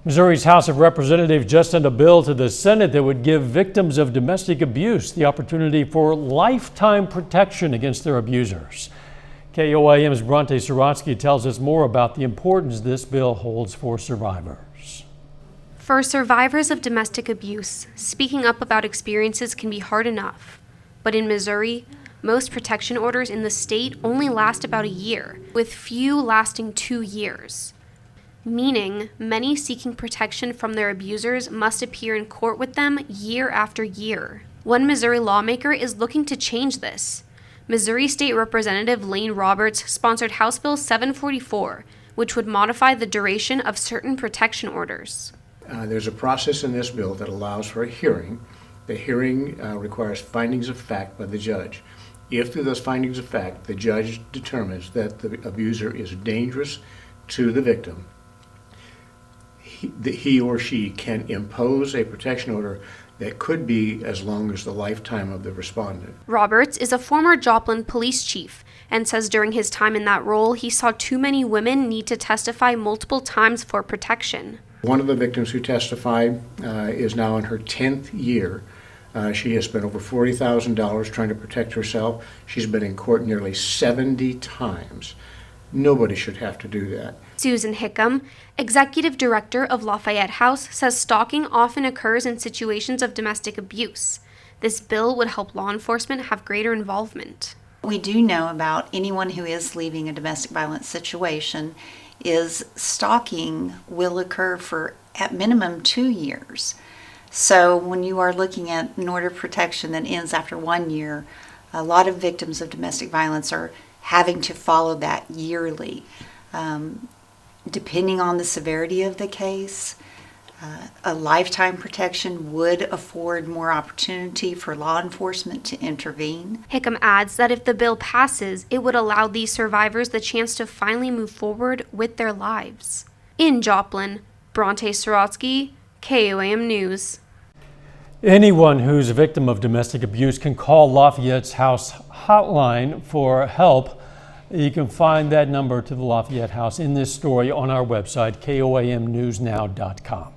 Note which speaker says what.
Speaker 1: Missouri's House of Representatives just sent a bill to the Senate that would give victims of domestic abuse the opportunity for lifetime protection against their abusers. KOAM's Bronte Sorotsky tells us more about the importance this bill holds for survivors.
Speaker 2: For survivors of domestic abuse, speaking up about experiences can be hard enough. But in Missouri, most protection orders in the state only last about a year, with few lasting 2 years. Meaning, many seeking protection from their abusers must appear in court with them year after year. One Missouri lawmaker is looking to change this. Missouri State Representative Lane Roberts sponsored House Bill 744, which would modify the duration of certain protection orders.
Speaker 3: There's a process in this bill that allows for a hearing. The hearing requires findings of fact by the judge. If through those findings of fact, the judge determines that the abuser is dangerous to the victim, he or she can impose a protection order that could be as long as the lifetime of the respondent.
Speaker 2: Roberts is a former Joplin police chief and says during his time in that role, he saw too many women need to testify multiple times for protection.
Speaker 3: One of the victims who testified is now in her 10th year. She has spent over $40,000 trying to protect herself. She's been in court nearly 70 times. Nobody should have to do that.
Speaker 2: Susan Hickam, executive director of Lafayette House, says stalking often occurs in situations of domestic abuse. This bill would help law enforcement have greater involvement.
Speaker 4: We do know about anyone who is leaving a domestic violence situation is stalking will occur for at minimum 2 years. So when you are looking at an order of protection that ends after 1 year, a lot of victims of domestic violence are having to follow that yearly. Depending on the severity of the case, a lifetime protection would afford more opportunity for law enforcement to intervene.
Speaker 2: Hickam adds that if the bill passes, it would allow these survivors the chance to finally move forward with their lives. In Joplin, Bronte Sorotsky, KOAM News.
Speaker 1: Anyone who's a victim of domestic abuse can call Lafayette's House hotline for help. You can find that number to the Lafayette House in this story on our website, KOAMnewsnow.com.